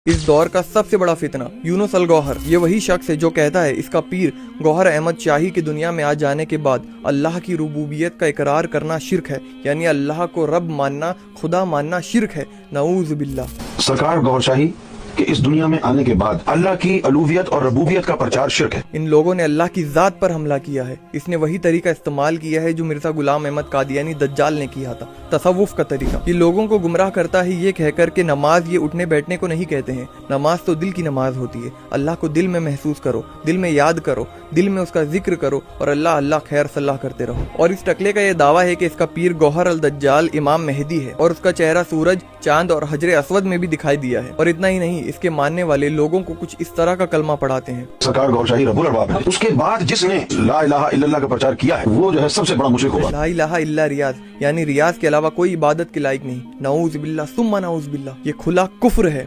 اس دور کا سب سے بڑا فتنہ یونس الگوہر، یہ وہی شخص ہے جو کہتا ہے اس کا پیر گوہر احمد شاہی کی دنیا میں آ جانے کے بعد اللہ کی ربوبیت کا اقرار کرنا شرک ہے، یعنی اللہ کو رب ماننا، خدا ماننا شرک ہے۔ نعوذ باللہ۔ سرکار گوہر شاہی کہ اس دنیا میں آنے کے بعد اللہ کی الوہیت اور ربوبیت کا پرچار شرک ہے۔ ان لوگوں نے اللہ کی ذات پر حملہ کیا ہے۔ اس نے وہی طریقہ استعمال کیا ہے جو مرزا غلام احمد قادیانی دجال نے کیا تھا، تصوف کا طریقہ۔ یہ لوگوں کو گمراہ کرتا ہے یہ کہہ کر کہ نماز یہ اٹھنے بیٹھنے کو نہیں کہتے ہیں، نماز تو دل کی نماز ہوتی ہے۔ اللہ کو دل میں محسوس کرو، دل میں یاد کرو، دل میں اس کا ذکر کرو اور اللہ اللہ خیر صلاح کرتے رہو۔ اور اس ٹکلے کا یہ دعویٰ ہے کہ اس کا پیر گوہر الدجال امام مہدی ہے اور اس کا چہرہ سورج، چاند اور حجر اسود میں بھی دکھائی دیا ہے۔ اور اتنا ہی نہیں، اس کے ماننے والے لوگوں کو کچھ اس طرح کا کلمہ پڑھاتے ہیں۔ سرکار گوہر شاہی رب الارباب ہے، اس کے بعد جس نے لا الہ الا اللہ کا پرچار کیا ہے وہ جو ہے سب سے بڑا مشرک ہوگا۔ لا الہ الا ریاض، یعنی ریاض کے علاوہ کوئی عبادت کے لائق نہیں۔ نعوذ باللہ ثم نعوذ باللہ، یہ کھلا کفر ہے۔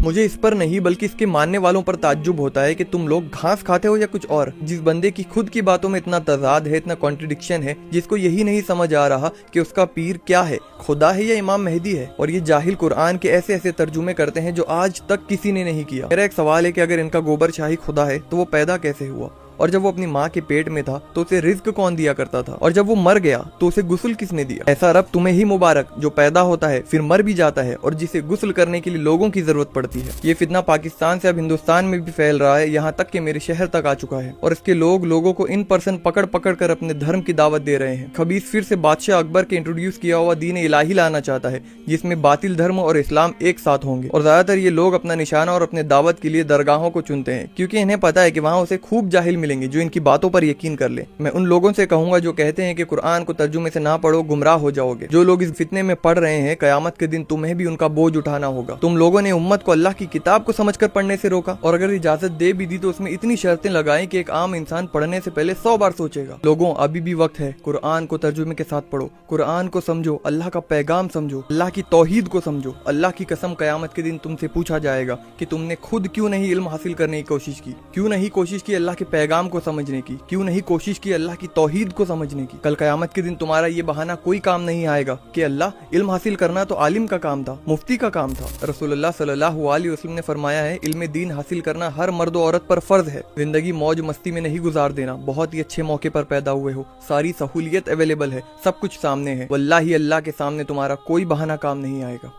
مجھے اس پر نہیں بلکہ اس کے ماننے والوں پر تعجب ہوتا ہے کہ تم لوگ گھاس کھاتے ہو یا کچھ اور۔ جس بندے کی خود کی باتوں میں اتنا تضاد ہے، اتنا کانٹرڈکشن ہے، جس کو یہی نہیں سمجھ آ رہا کہ اس کا پیر کیا ہے، خدا ہے یا امام مہدی ہے، اور یہ جاہل قرآن کے ایسے ایسے ترجمے کرتے ہیں جو آج تک کسی نے نہیں کیا۔ میرا ایک سوال ہے کہ اگر ان کا گوبر شاہی خدا ہے تو وہ پیدا کیسے ہوا؟ اور جب وہ اپنی ماں کے پیٹ میں تھا تو اسے رزق کون دیا کرتا تھا؟ اور جب وہ مر گیا تو اسے غسل کس نے دیا؟ ایسا رب تمہیں ہی مبارک جو پیدا ہوتا ہے پھر مر بھی جاتا ہے اور جسے غسل کرنے کے لیے لوگوں کی ضرورت پڑتی ہے۔ یہ فتنہ پاکستان سے اب ہندوستان میں بھی پھیل رہا ہے، یہاں تک کہ میرے شہر تک آ چکا ہے، اور اس کے لوگوں کو ان پرسن پکڑ پکڑ کر اپنے دھرم کی دعوت دے رہے ہیں۔ خبیث پھر سے بادشاہ اکبر کے انٹروڈیوس کیا ہوا دین الہی لانا چاہتا ہے جس میں باطل دھرم اور اسلام ایک ساتھ ہوں گے، اور زیادہ تر یہ لوگ اپنا نشانہ اور اپنے دعوت کے لیے درگاہوں کو چنتے ہیں کیونکہ انہیں پتا ہے کہ وہاں اسے خوب جاہل ملیں گے جو ان کی باتوں پر یقین کر لیں۔ میں ان لوگوں سے کہوں گا جو کہتے ہیں کہ قرآن کو ترجمے سے نہ پڑھو، گمراہ ہو جاؤ گے۔ جو لوگ اس فتنے میں پڑھ رہے ہیں، قیامت کے دن تمہیں بھی ان کا بوجھ اٹھانا ہوگا۔ تم لوگوں نے امت کو اللہ کی کتاب کو سمجھ کر پڑھنے سے روکا، اور اگر اجازت دے بھی دی تو اس میں اتنی شرطیں لگائیں کہ ایک عام انسان پڑھنے سے پہلے 100 بار سوچے گا۔ لوگوں، ابھی بھی وقت ہے، قرآن کو ترجمے کے ساتھ پڑھو، قرآن کو سمجھو، اللہ کا پیغام سمجھو، اللہ کی توحید کو سمجھو۔ اللہ کی قسم قیامت کے دن تم سے پوچھا جائے گا کہ تم نے خود کیوں نہیں علم حاصل کرنے کی کوشش کی، کیوں نہیں کوشش کی اللہ کے پیغام کو سمجھنے کی، کیوں نہیں کوشش کی اللہ کی توحید کو سمجھنے کی۔ کل قیامت کے دن تمہارا یہ بہانہ کوئی کام نہیں آئے گا کہ اللہ علم حاصل کرنا تو عالم کا کام تھا، مفتی کا کام تھا۔ رسول اللہ صلی اللہ علیہ وسلم نے فرمایا ہے علم دین حاصل کرنا ہر مرد و عورت پر فرض ہے۔ زندگی موج مستی میں نہیں گزار دینا، بہت ہی اچھے موقع پر پیدا ہوئے ہو، ساری سہولیت اویلیبل ہے، سب کچھ سامنے ہے، واللہ اللہ کے سامنے تمہارا کوئی بہانہ کام نہیں آئے گا۔